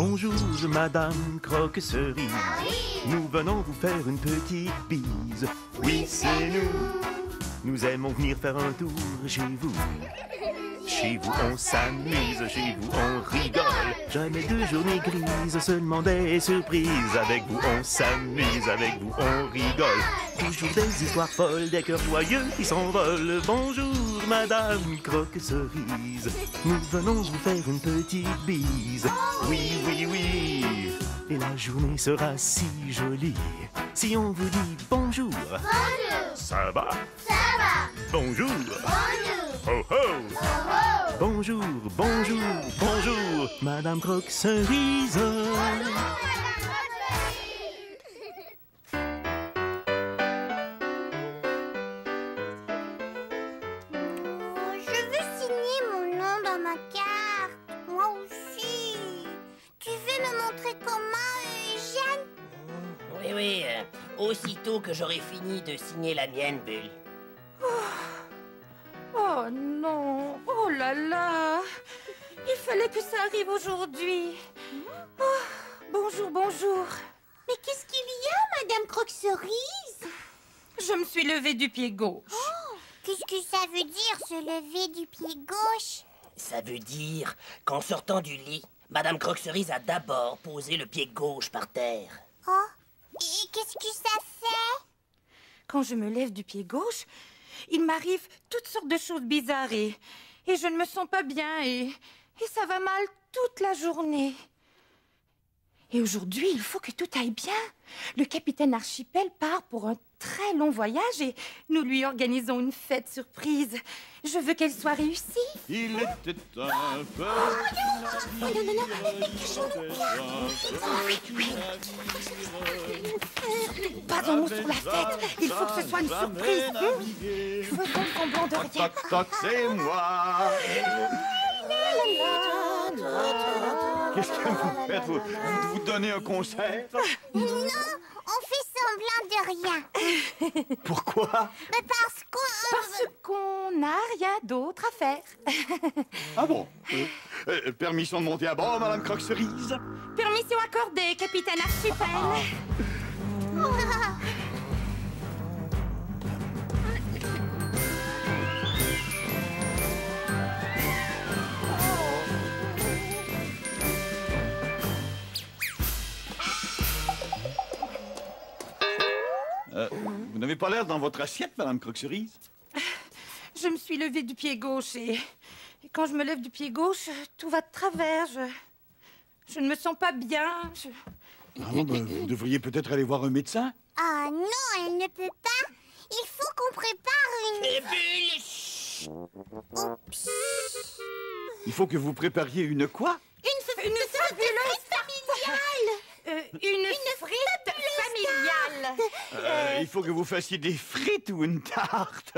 Bonjour, Madame Croque-Cerise. Nous venons vous faire une petite bise. Oui, c'est nous. Nous aimons venir faire un tour chez vous. Chez vous, on s'amuse. Chez vous, on rigole. Jamais de journée grise, seulement des surprises. Avec vous, on s'amuse. Avec vous, on rigole. Toujours des histoires folles, des cœurs joyeux qui s'envolent. Bonjour, Madame Croque-Cerise. Nous venons vous faire une petite bise. Oui, oui, oui. Et la journée sera si jolie si on vous dit bonjour. Bonjour. Ça va? Ça va. Bonjour. Bonjour. Ho, ho. Oh, oh. Bonjour, bonjour, bonjour, Madame Croque-Cerise. Je veux signer mon nom dans ma carte. Moi aussi. Tu veux me montrer comment, Eugène? Oui, oui, aussitôt que j'aurai fini de signer la mienne, Bulle. Oh non, oh là là, il fallait que ça arrive aujourd'hui. Oh, bonjour, bonjour. Mais qu'est-ce qu'il y a, Madame Croque-Cerise? Je me suis levée du pied gauche. Qu'est-ce que ça veut dire, se lever du pied gauche? Ça veut dire qu'en sortant du lit, Madame Croque-Cerise a d'abord posé le pied gauche par terre. Oh, et qu'est-ce que ça fait? Quand je me lève du pied gauche, il m'arrive toutes sortes de choses bizarres et je ne me sens pas bien et ça va mal toute la journée. Et aujourd'hui, il faut que tout aille bien. Le capitaine Archipel part pour un très long voyage et nous lui organisons une fête surprise. Je veux qu'elle soit réussie. Il était un peu... Oh non, non, non, Pas un mot sur la fête. Il faut que ce soit une surprise. Faisons semblant de rien. Toc, toc, c'est moi. Qu'est-ce que vous faites? Vous donnez un concert? Non, on fait semblant de rien. Pourquoi? Mais parce qu'on n'a rien d'autre à faire. Ah bon? Permission de monter à bord, Madame Croque-Cerise? Permission accordée, capitaine Archipel. Vous n'avez pas l'air dans votre assiette, Madame Croque-Cerise? Je me suis levée du pied gauche et quand je me lève du pied gauche, tout va de travers. Je ne me sens pas bien. Ah bon, vous devriez peut-être aller voir un médecin. Ah non, elle ne peut pas. Il faut qu'on prépare une... Bulle, chut. Oups. Il faut que vous prépariez une quoi? Une fabuleuse familiale. Une frite familiale. Il faut que vous fassiez des frites ou une tarte.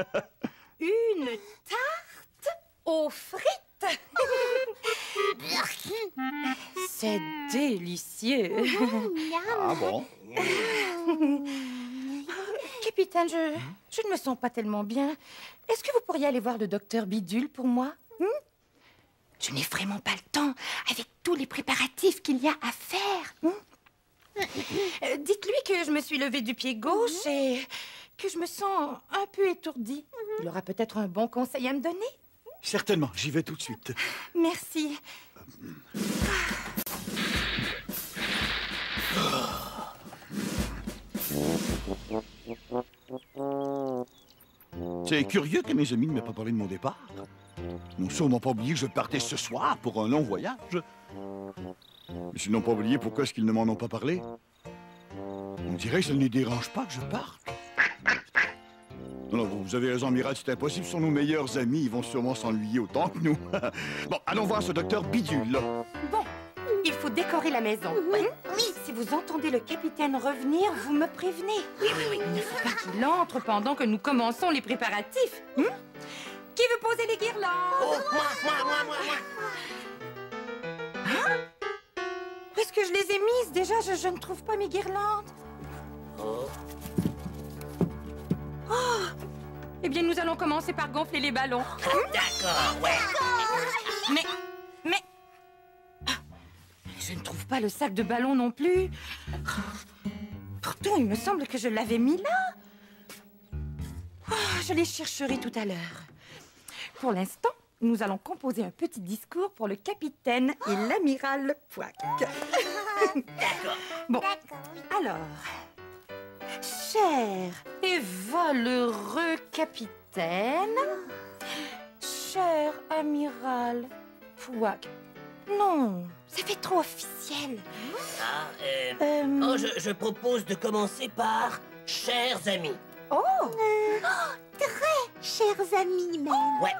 Une tarte aux frites. C'est délicieux. Ah bon? Capitaine, je ne me sens pas tellement bien. Est-ce que vous pourriez aller voir le docteur Bidule pour moi? Je n'ai vraiment pas le temps avec tous les préparatifs qu'il y a à faire. Dites-lui que je me suis levée du pied gauche et que je me sens un peu étourdie. Il aura peut-être un bon conseil à me donner. Certainement, j'y vais tout de suite. Merci. C'est curieux que mes amis ne m'aient pas parlé de mon départ. Ils n'ont sûrement pas oublié que je partais ce soir pour un long voyage. Mais s'ils n'ont pas oublié, pourquoi est-ce qu'ils ne m'en ont pas parlé? On dirait que ça ne les dérange pas que je parte. Non, vous avez raison, Amiral, c'est impossible. Ce sont nos meilleurs amis. Ils vont sûrement s'ennuyer autant que nous. Bon, allons voir ce docteur Bidule. Bon, il faut décorer la maison. Oui. Si vous entendez le capitaine revenir, vous me prévenez. Oui, oui, oui. Il ne faut pas qu'il entre pendant que nous commençons les préparatifs. Qui veut poser les guirlandes? Oh, moi. Où est-ce que je les ai mises? Déjà, je ne trouve pas mes guirlandes. Oh. Eh bien, nous allons commencer par gonfler les ballons. D'accord, ouais. Mais... Je ne trouve pas le sac de ballon non plus. Pourtant, il me semble que je l'avais mis là. Je les chercherai tout à l'heure. Pour l'instant, nous allons composer un petit discours pour le capitaine et l'amiral Pouac. D'accord. Bon, D'accord, oui. alors... Cher et valeureux capitaine, cher amiral Pouac. Non, ça fait trop officiel. Ah, Euh, oh, je propose de commencer par chers amis. Oh, Chers amis, même. Ouais.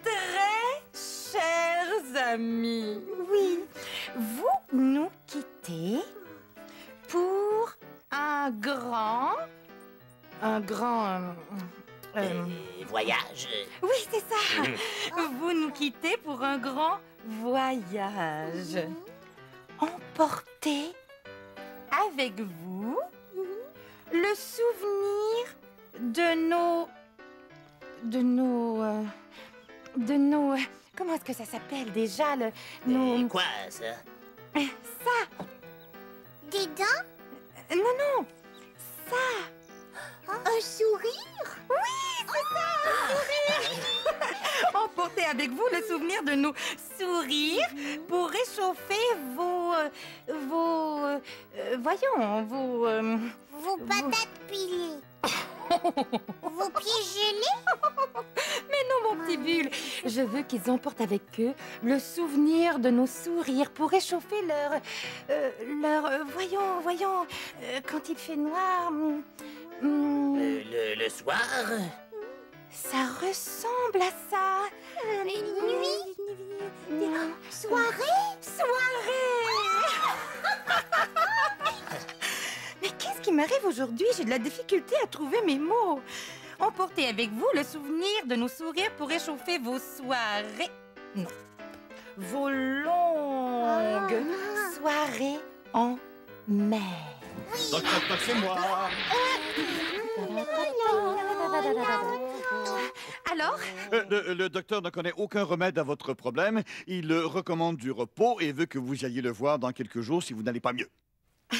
très chers amis. Oui, vous nous quittez pour un grand... Voyage. Oui, c'est ça. Vous nous quittez pour un grand voyage. Emportez avec vous le souvenir de nos... Comment est-ce que ça s'appelle déjà nos... Quoi, ça? Ça. Des dents? Non, ça. Un sourire? Emportez avec vous le souvenir de nos sourires pour réchauffer vos Vos patates pilées? Vos pieds gelés? Mais non, mon petit Bulle. Je veux qu'ils emportent avec eux le souvenir de nos sourires pour réchauffer voyons, quand il fait noir. Le soir? Ça ressemble à ça. Nuit? Soirée? Mais qu'est-ce qui m'arrive aujourd'hui? J'ai de la difficulté à trouver mes mots. Emportez avec vous le souvenir de nos sourires pour réchauffer vos soirées. Non. Vos longues soirées en mer. Toc, toc, toc, c'est moi. Alors? Le docteur ne connaît aucun remède à votre problème. Il recommande du repos et veut que vous alliez le voir dans quelques jours si vous n'allez pas mieux. Mais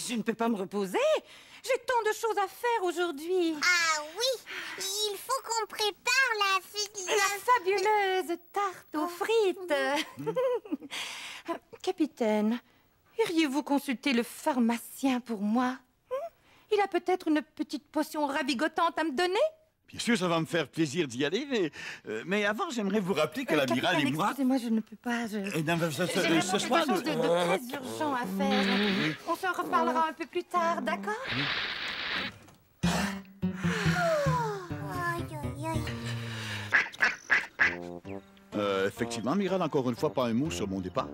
je ne peux pas me reposer. J'ai tant de choses à faire aujourd'hui. Ah oui, il faut qu'on prépare La fabuleuse tarte aux frites. Capitaine, iriez-vous consulter le pharmacien pour moi? Il a peut-être une petite potion ravigotante à me donner? Bien sûr, ça va me faire plaisir d'y aller, mais avant, j'aimerais vous rappeler que l'amiral Capitaine, et moi... excusez-moi, je ne peux pas. Eh bien, J'ai vraiment ce soir... quelque chose de très urgent à faire. On se reparlera un peu plus tard, d'accord? Aïe, aïe, aïe. Effectivement, amiral, encore une fois, pas un mot sur mon départ.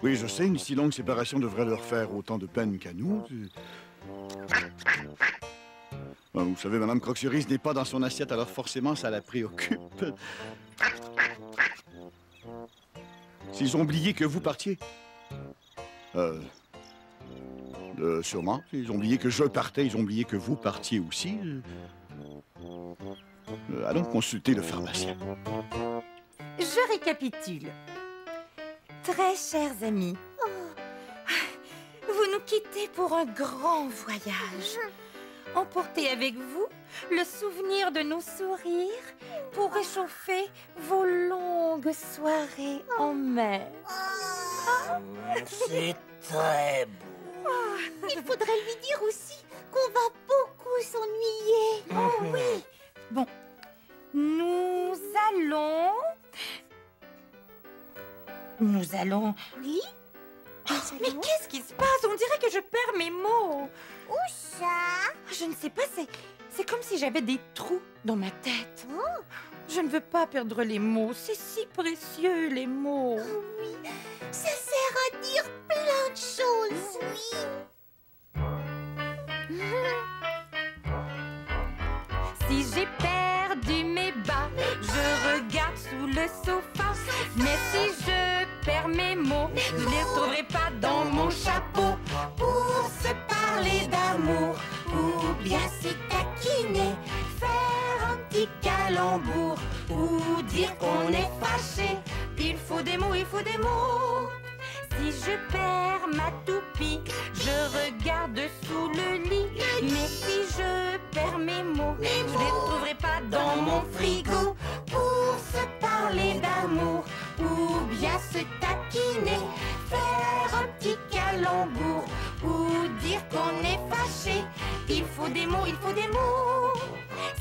Oui, je sais, une si longue séparation devrait leur faire autant de peine qu'à nous. Vous savez, Madame Croque-Cerise n'est pas dans son assiette, alors forcément, ça la préoccupe. S'ils ont oublié que vous partiez. Sûrement. Ils ont oublié que je partais, ils ont oublié que vous partiez aussi. Allons consulter le pharmacien. Je récapitule. Très chers amis, vous nous quittez pour un grand voyage. Emportez avec vous le souvenir de nos sourires pour réchauffer vos longues soirées en mer. C'est très beau. Il faudrait lui dire aussi qu'on va beaucoup s'ennuyer. Oh oui. Bon, nous allons... Oui? Mais qu'est-ce qui se passe? On dirait que je perds mes mots. Où ça? Je ne sais pas, c'est comme si j'avais des trous dans ma tête. Je ne veux pas perdre les mots. C'est si précieux, les mots. Oui, ça sert à dire plein de choses. Si j'ai perdu mes bas, je regarde sous le sofa. Mais si je perds mes mots, je ne les retrouverai pas dans mon chapeau. Pour se parler d'amour, ou bien se taquiner, faire un petit câlin. calembour ou dire qu'on est fâché. Il faut des mots, il faut des mots. Si je perds ma toupie, je regarde sous le lit. Mais si je perds mes mots, je les retrouverai pas dans mon frigo. Pour se parler d'amour ou bien se taquiner, faire un petit calembour ou dire qu'on est fâché. Il faut des mots, il faut des mots.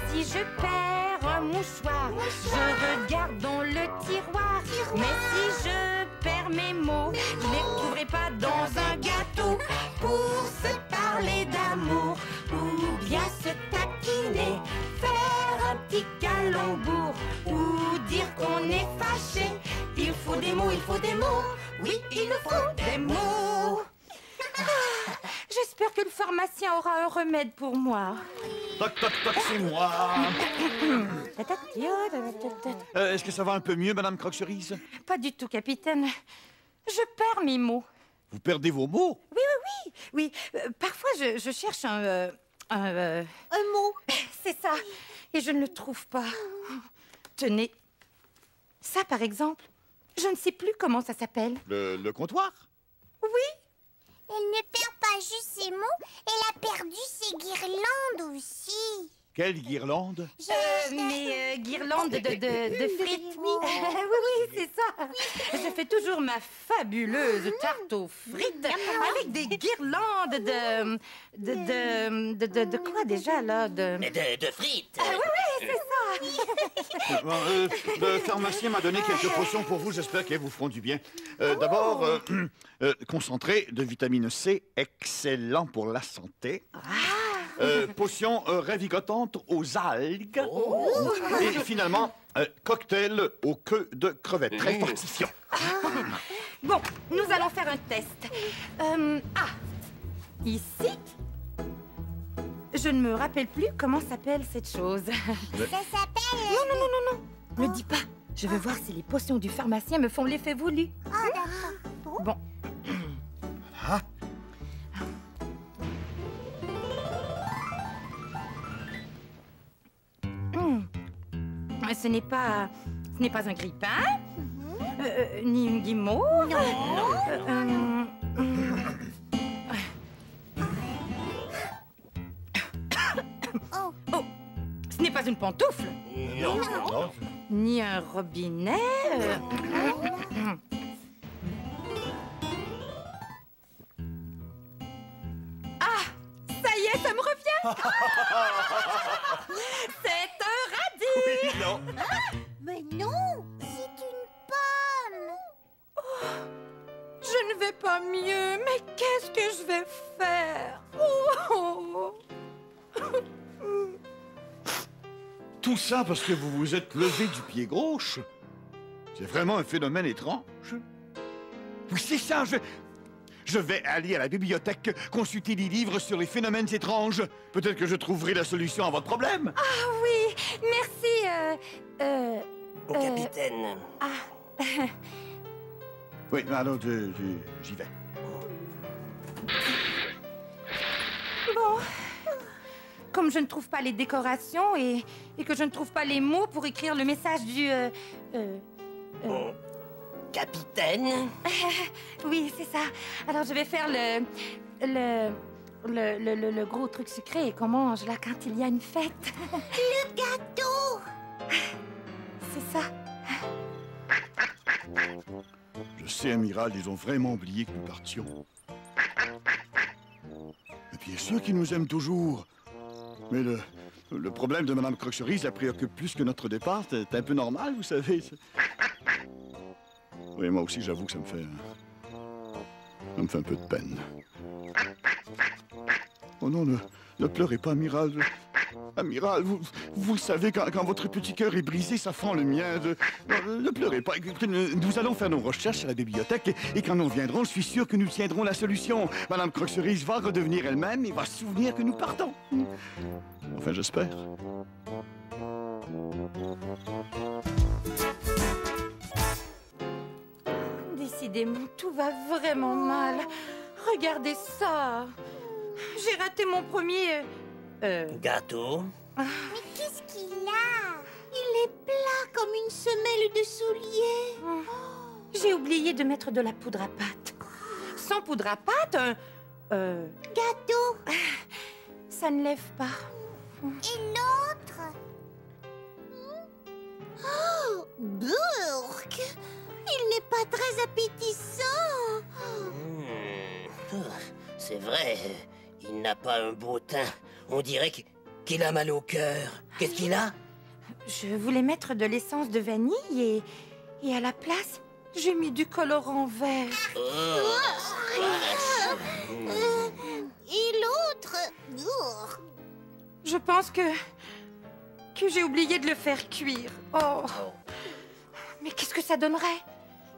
Si je perds un mouchoir, je regarde dans le tiroir. Mais si je perds mes mots, je les retrouverai pas dans un gâteau. Pour se parler d'amour ou bien se taquiner, faire un petit calembour ou dire qu'on est fâché. Il faut des mots, il faut des mots. Oui, il nous faut des mots. J'espère que le pharmacien aura un remède pour moi. Toc, toc, toc, c'est moi. Est-ce que ça va un peu mieux, Madame Croque-Cerise? Pas du tout, capitaine. Je perds mes mots. Vous perdez vos mots? Oui, parfois je cherche un mot. C'est ça. Et je ne le trouve pas. Tenez. Ça, par exemple, je ne sais plus comment ça s'appelle. Le comptoir? Oui. Elle ne perd pas juste ses mots, elle a perdu ses guirlandes aussi. Quelle guirlande? Mes guirlandes de frites. Oui, c'est ça. Je fais toujours ma fabuleuse tarte aux frites avec des guirlandes de quoi déjà, là? De frites. Oui, c'est ça. Le pharmacien m'a donné quelques potions pour vous, j'espère qu'elles vous feront du bien. D'abord, concentré de vitamine C, excellent pour la santé. Potion ravigotante aux algues. Et finalement, cocktail aux queues de crevettes, très fortifiant. Bon, nous allons faire un test. Ici, je ne me rappelle plus comment s'appelle cette chose. Ça s'appelle... Non. Ne dis pas. Je veux voir si les potions du pharmacien me font l'effet voulu. Oh, d'accord. Bon. Ce n'est pas un grippin, ni une guimauve. Oh, ce n'est pas une pantoufle. Non. Ni un robinet. Ah, ça y est, ça me revient. C'est un radis. Non. Mais non, c'est une pomme. Je ne vais pas mieux, mais qu'est-ce que je vais faire? Tout ça parce que vous vous êtes levé du pied gauche? C'est vraiment un phénomène étrange. Oui, c'est ça, je vais aller à la bibliothèque consulter des livres sur les phénomènes étranges. Peut-être que je trouverai la solution à votre problème. Ah oui, merci, Au capitaine. Oui, alors j'y vais. Bon, comme je ne trouve pas les décorations et que je ne trouve pas les mots pour écrire le message du... Capitaine. Oui, c'est ça. Alors je vais faire le gros truc sucré qu'on mange là quand il y a une fête. Le gâteau. C'est ça. Je sais, amiral, ils ont vraiment oublié que nous partions. Et bien sûr qu'ils nous aiment toujours. Mais le problème de Madame Croque-Cerise la préoccupe plus que notre départ. C'est un peu normal, vous savez. Oui, moi aussi, j'avoue que ça me fait un peu de peine. Oh non, ne pleurez pas, amiral. Amiral, vous le savez, quand votre petit cœur est brisé, ça fend le mien. Ne pleurez pas. Nous allons faire nos recherches à la bibliothèque et quand nous reviendrons, je suis sûr que nous tiendrons la solution. Madame Croque-Cerise va redevenir elle-même et va se souvenir que nous partons. Enfin, j'espère. Décidément, tout va vraiment mal. Regardez ça. J'ai raté mon premier... Gâteau. Mais qu'est-ce qu'il a? j'ai oublié de mettre de la poudre à pâte. Sans poudre à pâte, Gâteau. ça ne lève pas. Et l'autre? Oh, Burk! Il n'est pas très appétissant. C'est vrai, il n'a pas un beau teint. On dirait qu'il a mal au cœur. Qu'est-ce qu'il a? Je voulais mettre de l'essence de vanille et à la place, j'ai mis du colorant vert. Et l'autre? Je pense que j'ai oublié de le faire cuire. Oh. Mais qu'est-ce que ça donnerait?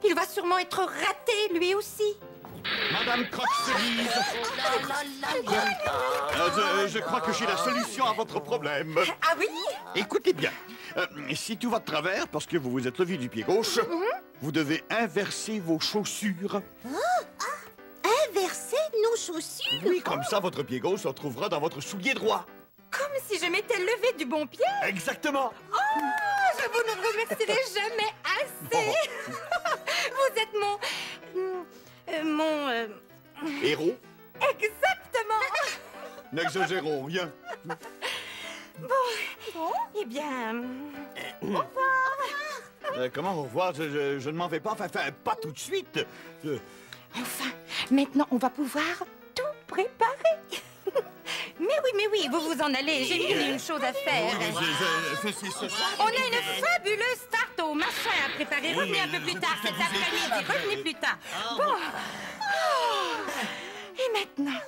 Il va sûrement être raté, lui aussi. Madame Croque-Cerise, je crois que j'ai la solution à votre problème. Ah oui? Écoutez bien, si tout va de travers, parce que vous vous êtes levé du pied gauche, vous devez inverser vos chaussures. Inverser nos chaussures? Oui, comme ça, votre pied gauche se retrouvera dans votre soulier droit. Comme si je m'étais levée du bon pied. Exactement. Oh, je vous ne remercierai jamais assez. Vous êtes mon Héros, exactement. n'exagérons rien. Bon, eh bien, Comment au revoir? Je ne m'en vais pas, enfin, pas tout de suite. enfin, maintenant on va pouvoir tout préparer. Mais oui, vous vous en allez. J'ai mille et une choses à faire. On a une fabuleuse tarte au machin à préparer. Revenez un peu plus tard cet après-midi. Revenez plus tard. Bon. Et maintenant,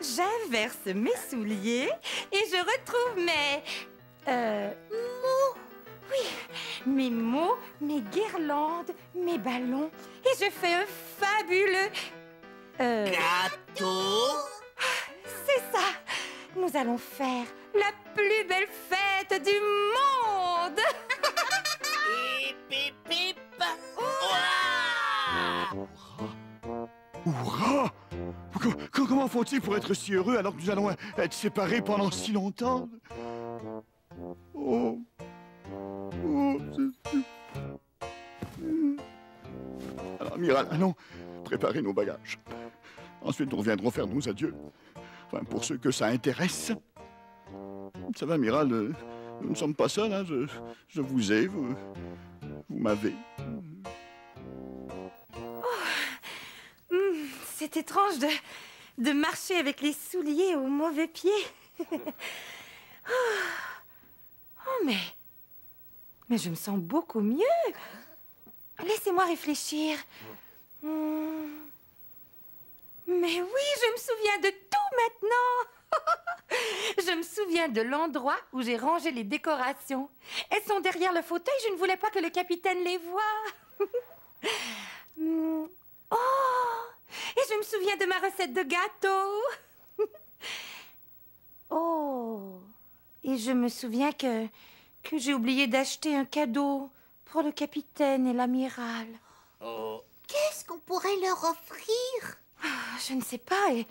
j'inverse mes souliers et je retrouve mes... mots. Oui, mes mots, mes guirlandes, mes ballons. Et je fais un fabuleux... Gâteau? C'est ça. Nous allons faire la plus belle fête du monde. Hip, hip, hip. Hurrah! Comment faut-il pour être si heureux alors que nous allons être séparés pendant si longtemps? Oh. Alors, Amiral, allons préparer nos bagages. Ensuite, nous reviendrons faire nos adieux. Enfin, pour ceux que ça intéresse. Ça va, Amiral, nous ne sommes pas seuls, hein. Je vous ai, vous m'avez. C'est étrange de marcher avec les souliers au mauvais pied. Mais je me sens beaucoup mieux. Laissez-moi réfléchir. Mais oui, je me souviens de tout maintenant. Je me souviens de l'endroit où j'ai rangé les décorations. Elles sont derrière le fauteuil, je ne voulais pas que le capitaine les voie. Oh! Et je me souviens de ma recette de gâteau. Oh! Et je me souviens que j'ai oublié d'acheter un cadeau pour le capitaine et l'amiral. Oh. Qu'est-ce qu'on pourrait leur offrir? Je ne sais pas, et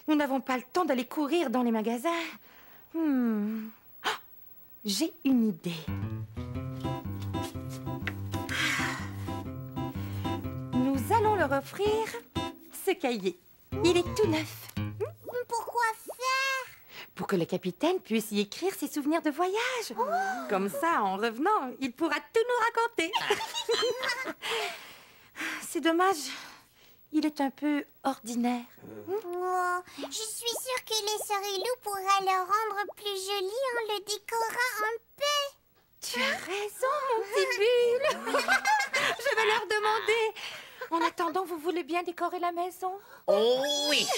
nous n'avons pas le temps d'aller courir dans les magasins. J'ai une idée. Nous allons leur offrir ce cahier. Il est tout neuf. Pourquoi faire? Pour que le capitaine puisse y écrire ses souvenirs de voyage. Comme ça, en revenant, il pourra tout nous raconter. C'est dommage. Il est un peu ordinaire. Oh, je suis sûre que les Sorilou pourraient le rendre plus joli en le décorant un peu. Tu as raison, mon petit Bulle. Je vais leur demander. En attendant, vous voulez bien décorer la maison? Oh oui.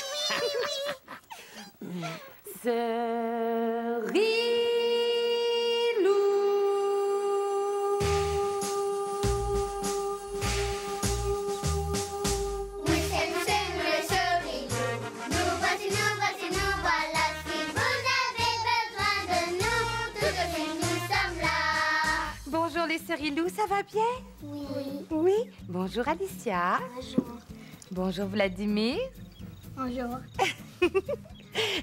Bonjour les Sorilou, ça va bien? Oui. Oui. Bonjour Alicia. Bonjour. Bonjour Vladimir. Bonjour.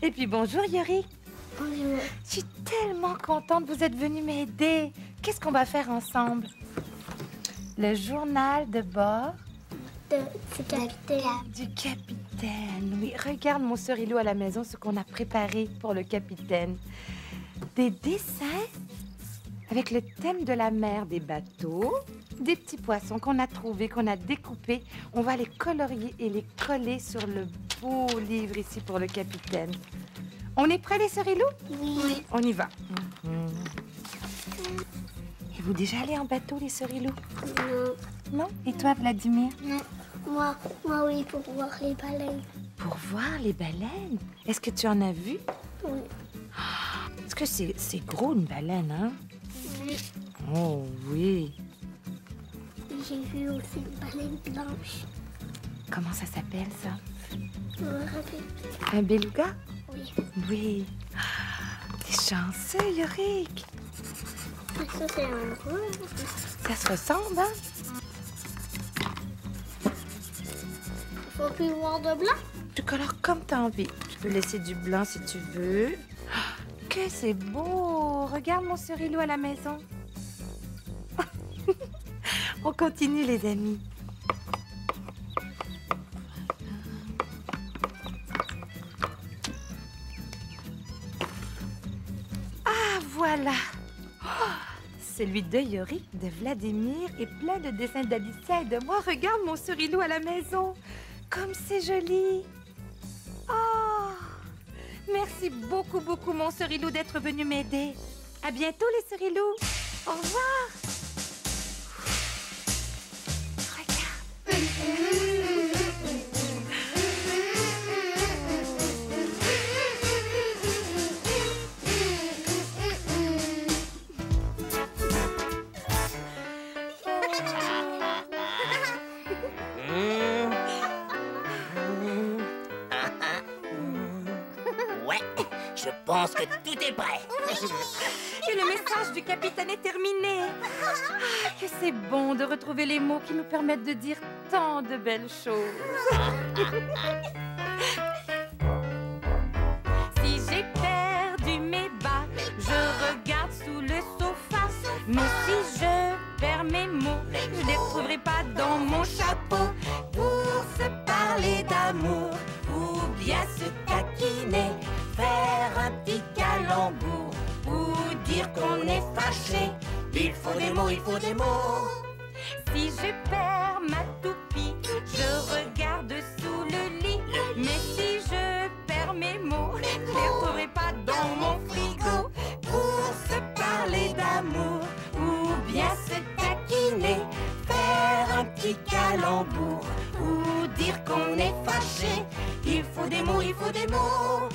Et puis bonjour Yuri. Bonjour. Je suis tellement contente que vous êtes venu m'aider. Qu'est-ce qu'on va faire ensemble? Le journal de bord Du capitaine. du capitaine. Oui, regarde, mon Cerilou, à la maison, ce qu'on a préparé pour le capitaine. Des dessins avec le thème de la mer, des bateaux, des petits poissons qu'on a trouvés, qu'on a découpés. On va les colorier et les coller sur le beau livre ici pour le capitaine. On est prêts, les Cerilou? Oui. On y va. Et vous déjà allé en bateau, les Cerilou? Non. Non? Et toi, Vladimir? Non. Moi oui, pour voir les baleines. Pour voir les baleines? Est-ce que tu en as vu? Oui. Est-ce que c'est gros, une baleine, hein? Oui. Oh, oui. J'ai vu aussi une baleine blanche. Comment ça s'appelle, ça? Je me rappelle. Un beluga? Oui. Oui. Ah, t'es chanceux, Yorick. Ça, c'est un gros. Ça se ressemble, hein? Faut plus voir de blanc. Tu colores comme t'as envie. Tu peux laisser du blanc si tu veux. Ah, que c'est beau! Regarde mon Cerilou à la maison. On continue, les amis. Ah, voilà! Oh, celui de Yorick, de Vladimir et plein de dessins d'Alicia et de moi. Regarde mon Cerilou à la maison. Comme c'est joli! Oh! Merci beaucoup, beaucoup, mon Cerilou, d'être venu m'aider. À bientôt, les Cerilous. Au revoir. Ouais, je pense que tout est prêt. Et le message du capitaine est terminé. Ah, que c'est bon de retrouver les mots qui nous permettent de dire tant de belles choses. Si j'ai perdu mes bas, je regarde sous le sofa. Mais si je perds mes mots, je les retrouverai pas dans mon chapeau. Pour se parler d'amour, ou bien se taquiner, faire un petit calembour, ou dire qu'on est fâché. Il faut des mots, il faut des mots. Si je perds ma toupie, je regarde sous le lit. Mais si je perds mes mots, je les retrouverai pas dans mon frigo. Pour se parler d'amour, ou bien se taquiner, faire un petit calembour, ou dire qu'on est fâché. Il faut des mots, il faut des mots.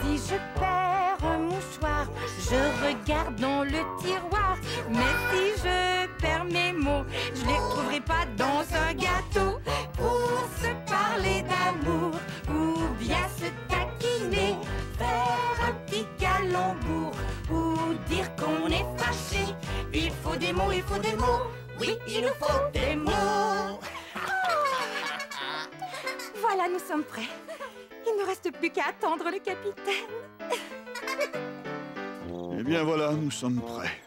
Si je perds un mouchoir, je regarde dans le tiroir. Mais si je perds mes mots, je les retrouverai pas dans un gâteau. Pour se parler d'amour, ou bien se taquiner, faire un petit calembour, ou dire qu'on est fâché. Il faut des mots, il faut des mots. Oui, il nous faut des mots. Voilà, nous sommes prêts. Il ne reste plus qu'à attendre le capitaine. Eh bien voilà, nous sommes prêts.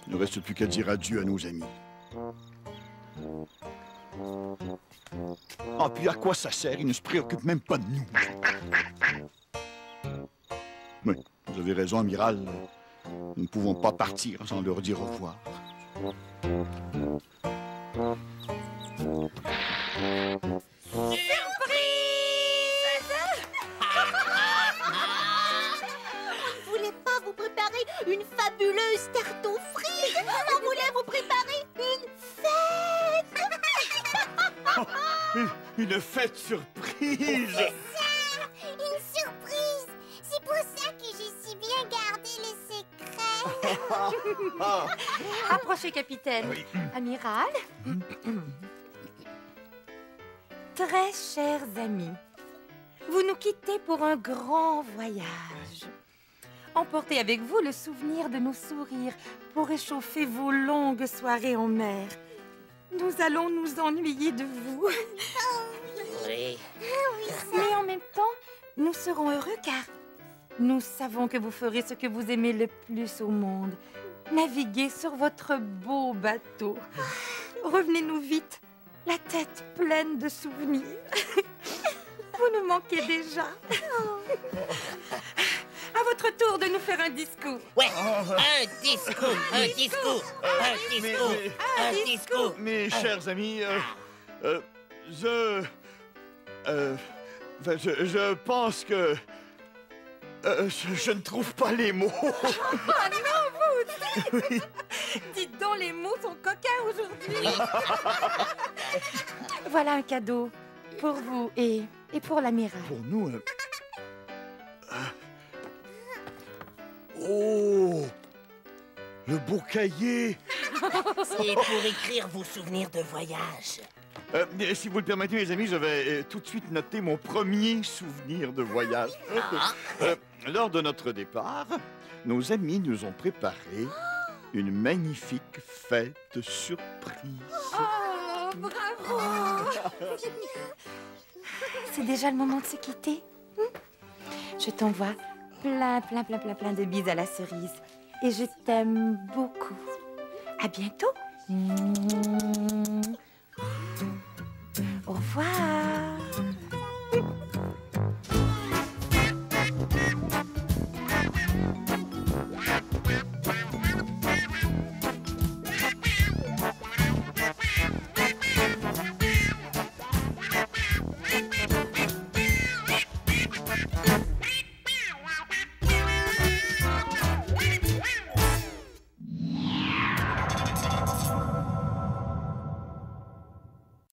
Il ne reste plus qu'à dire adieu à nos amis. Ah, puis à quoi ça sert? Ils ne se préoccupent même pas de nous. Oui, vous avez raison, amiral. Nous ne pouvons pas partir sans leur dire au revoir. On voulait pas vous préparer une fabuleuse tarte aux frites. On voulait vous préparer une fête. Une fête surprise! Une surprise. C'est pour ça que j'ai si bien gardé les secrets. Approchez, capitaine. Amiral. Très chers amis, vous nous quittez pour un grand voyage. Emportez avec vous le souvenir de nos sourires pour réchauffer vos longues soirées en mer. Nous allons nous ennuyer de vous. Oui. Mais en même temps, nous serons heureux car nous savons que vous ferez ce que vous aimez le plus au monde. Naviguer sur votre beau bateau. revenez-nous vite, la tête pleine de souvenirs. Vous nous manquez déjà. À votre tour de nous faire un discours. Ouais, un discours, un discours, un discours, un discours. Mes chers amis, je pense que... je ne trouve pas les mots. Oh non, vous aussi. Dites donc, les mots sont coquins aujourd'hui. Voilà un cadeau pour vous et pour l'amiral. Pour nous... Oh! Le beau cahier! C'est pour écrire vos souvenirs de voyage. Si vous le permettez, mes amis, je vais tout de suite noter mon premier souvenir de voyage. Lors de notre départ, nos amis nous ont préparé une magnifique fête surprise. Oh, bravo. C'est déjà le moment de se quitter. Je t'envoie plein de bises à la cerise. Et je t'aime beaucoup. À bientôt. Au revoir.